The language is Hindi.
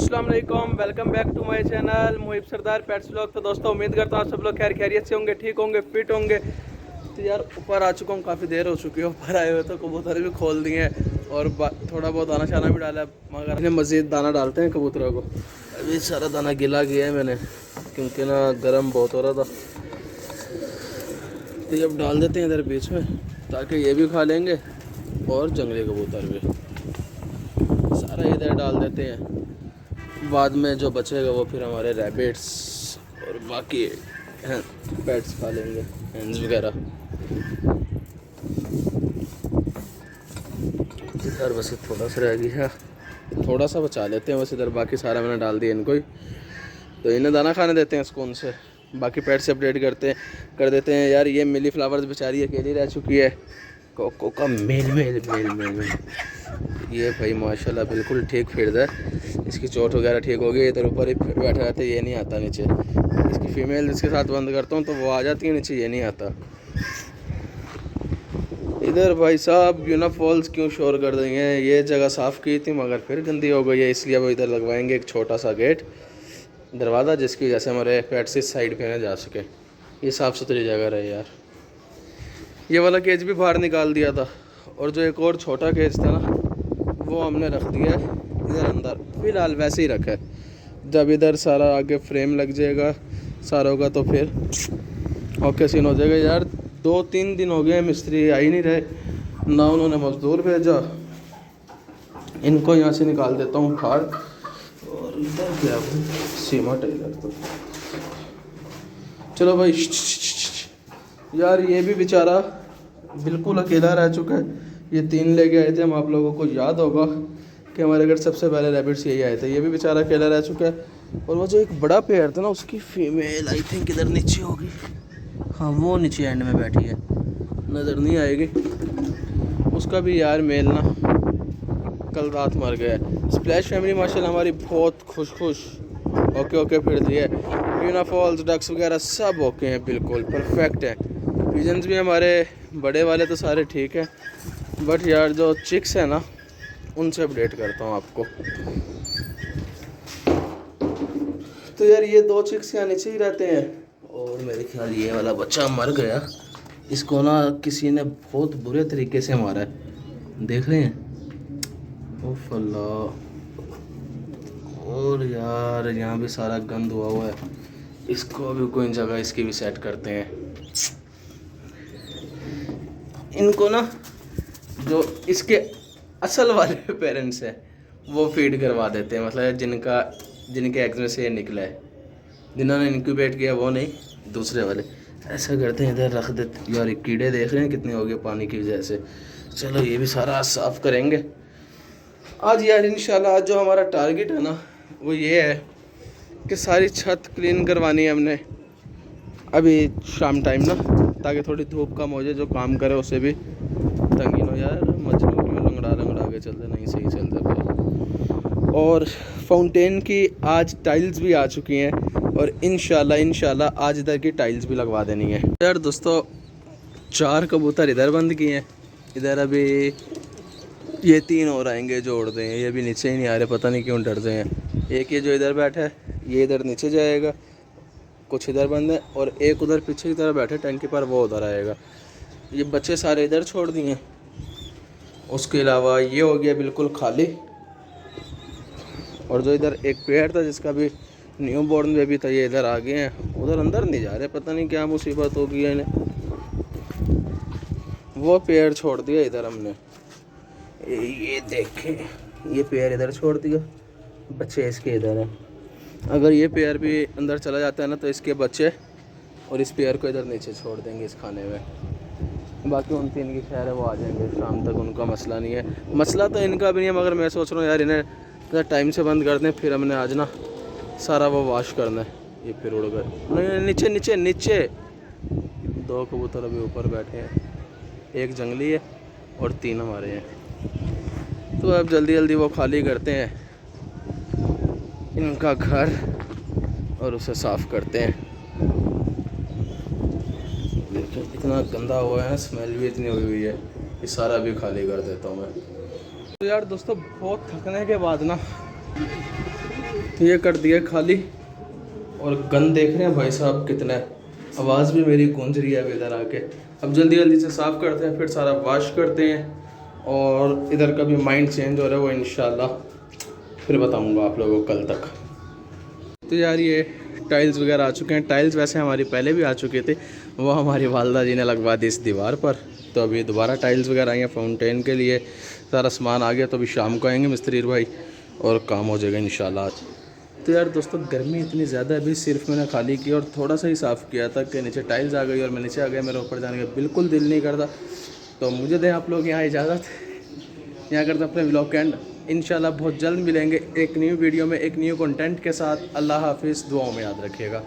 अस्सलाम वालेकुम, welcome back to my channel Muhib Sardar pets vlog. तो दोस्तों उम्मीद करता हूँ आप सब लोग खैर खैरियत से होंगे, ठीक होंगे, फिट होंगे। तो यार ऊपर आ चुका हूँ, काफ़ी देर हो चुकी है ऊपर आए हुए। तो कबूतर भी खोल दिए हैं और थोड़ा बहुत दाना शाना भी डाला है, मगर मज़ीद दाना डालते हैं कबूतरों को। अभी सारा दाना गिला किया है मैंने, क्योंकि ना गर्म बहुत हो रहा था। तो ये अब डाल देते हैं इधर बीच में, ताकि ये भी खा लेंगे और जंगली कबूतर भी। सारा इधर डाल देते हैं, बाद में जो बचेगा वो फिर हमारे रैबिट्स और बाकी पेट्स खा लेंगे, हैंस वगैरह। इधर बस थोड़ा सा रह गया, थोड़ा सा बचा लेते हैं बस इधर, बाकी सारा मैंने डाल दिया इनको ही। तो इन्हें दाना खाने देते हैं सुकून से, बाकी पेट से अपडेट कर देते हैं। यार ये मिली फ्लावर्स बेचारी अकेली रह चुकी है। कोको का male male male male male ये भाई माशाल्लाह बिल्कुल ठीक फिर है। इसकी चोट वगैरह ठीक हो गई। इधर ऊपर ही बैठा रहता है, ये नहीं आता नीचे। इसकी फीमेल जिसके साथ बंद करता हूँ तो वो आ जाती है नीचे, ये नहीं आता। इधर भाई साहब यूनाफॉल्स क्यों शोर कर देंगे। ये जगह साफ़ की थी मगर फिर गंदी हो गई है, इसलिए अब इधर लगवाएंगे एक छोटा सा गेट, दरवाज़ा, जिसकी वजह से हमारे पेट्स इस साइड पे ना जा सके। ये साफ़ सुथरी जगह रहे यार। ये वाला केज भी बाहर निकाल दिया था, और जो एक और छोटा केज था ना वो हमने रख दिया है इधर अंदर, फ़िलहाल वैसे ही रखा है। जब इधर सारा आगे फ्रेम लग जाएगा सारों का तो फिर ओके सीन हो जाएगा। यार 2-3 दिन हो गए मिस्त्री आ ही नहीं रहे, ना उन्होंने मज़दूर भेजा। इनको यहाँ से निकाल देता हूँ फाड़, और इधर क्या सीमा टेलर। तो चलो भाई। यार ये भी बेचारा बिल्कुल अकेला रह चुका है। ये 3 लेके आए थे हम, आप लोगों को याद होगा कि हमारे घर सबसे पहले रैबिट्स यही आए थे। ये भी बेचारा अकेला रह चुका है। और वो जो एक बड़ा पेड़ था ना, उसकी फीमेल आई थिंक इधर नीचे होगी। हाँ वो नीचे एंड में बैठी है, नज़र नहीं आएगी। उसका भी यार मेल ना कल रात मर गया है। स्प्लैश फैमिली माशाल्लाह हमारी बहुत खुश ओके फिर रही है। यूनाफॉल्स डक्स वगैरह सब ओके हैं, बिल्कुल परफेक्ट है। पिजन्स भी हमारे बड़े वाले तो सारे ठीक हैं, बट यार जो चिक्स है ना उनसे अपडेट करता हूँ आपको। तो यार ये 2 चिक्स यहाँ नीचे ही रहते हैं, और मेरे ख्याल ये वाला बच्चा मर गया। इसको ना किसी ने बहुत बुरे तरीके से मारा है, देख रहे हैं। ओह अल्लाह। और यार यहाँ भी सारा गंद हुआ है। इसको भी कोई जगह इसकी भी सेट करते हैं। इनको ना जो इसके असल वाले पेरेंट्स हैं वो फीड करवा देते हैं, मतलब जिनके एग्स में से ये निकला है, जिन्होंने इंक्यूबेट किया वो नहीं, दूसरे वाले ऐसा करते हैं। इधर रख देते। यार कीड़े देख रहे हैं कितने हो गए पानी की वजह से। चलो ये भी सारा साफ़ करेंगे आज यार इंशाल्लाह। आज जो हमारा टारगेट है ना वो ये है कि सारी छत क्लीन करवानी है हमने अभी शाम टाइम ना, ताकि थोड़ी धूप कम हो जाए, जो काम करे उसे भी तंगी हो। यार मजनू क्यों लंगड़ा के चलते, नहीं सही चलते भाई। और फाउंटेन की आज टाइल्स भी आ चुकी हैं, और इंशाल्लाह आज इधर की टाइल्स भी लगवा देनी है। यार दोस्तों 4 कबूतर इधर बंद किए हैं। इधर अभी ये 3 और आएंगे जो उड़ते हैं, ये भी नीचे ही नहीं आ रहे, पता नहीं क्यों डरते हैं। एक ये जो इधर बैठा है ये इधर नीचे जाएगा, कुछ इधर बंद है, और एक उधर पीछे की तरफ बैठे टंकी पर, वो उधर आएगा। ये बच्चे सारे इधर छोड़ दिए। उसके अलावा ये हो गया बिल्कुल खाली। और जो इधर एक पेड़ था जिसका भी न्यू बॉर्न बेबी था, ये इधर आ गए हैं, उधर अंदर नहीं जा रहे, पता नहीं क्या मुसीबत हो गई है इन्हें। वो पेड़ छोड़ दिया इधर हमने, ये देखें, ये पेड़ इधर छोड़ दिया, बच्चे इसके इधर हैं। अगर ये पेयर भी अंदर चला जाता है ना तो इसके बच्चे और इस पेयर को इधर नीचे छोड़ देंगे इस खाने में। बाकी उन 3 की खैर है, वो आ जाएंगे शाम तक, उनका मसला नहीं है। मसला तो इनका भी नहीं है, मगर मैं सोच रहा हूँ यार इन्हें टाइम से बंद कर दें, फिर हमने आज ना सारा वो वॉश करना है। ये फिर उड़ गए, नहीं नीचे नीचे नीचे। 2 कबूतर अभी ऊपर बैठे हैं, एक जंगली है और 3 हमारे हैं। तो अब जल्दी जल्दी वो खाली करते हैं इनका घर और उसे साफ़ करते हैं। देखिए इतना गंदा हुआ है, स्मेल भी इतनी हुई है। ये सारा भी खाली कर देता हूँ मैं। तो यार दोस्तों बहुत थकने के बाद ना ये कर दिया खाली। और गन देख रहे हैं भाई साहब कितना है, आवाज़ भी मेरी गूंज रही है अब इधर आके। अब जल्दी जल्दी से साफ़ करते हैं, फिर सारा वॉश करते हैं। और इधर का भी माइंड चेंज हो रहा है, वो इंशाल्लाह फिर बताऊंगा आप लोगों को कल तक। तो यार ये टाइल्स वगैरह आ चुके हैं। टाइल्स वैसे हमारी पहले भी आ चुके थे, वो हमारी वालदा जी ने लगवा दी इस दीवार पर। तो अभी दोबारा टाइल्स वगैरह आई हैं फाउंटेन के लिए, सारा सामान आ गया। तो अभी शाम को आएंगे मिस्त्री भाई और काम हो जाएगा इंशाल्लाह। तो यार दोस्तों गर्मी इतनी ज़्यादा है, अभी सिर्फ मैंने खाली की और थोड़ा सा ही साफ़ किया था कि नीचे टाइल्स आ गई और मैं नीचे आ गया। मेरे ऊपर जाने का बिल्कुल दिल नहीं करता। तो मुझे दें आप लोग यहाँ इजाज़त, यहाँ करते अपने व्लॉग के एंड। इंशाल्लाह बहुत जल्द मिलेंगे एक न्यू वीडियो में, एक न्यू कंटेंट के साथ। अल्लाह हाफिज़, दुआओं में याद रखिएगा।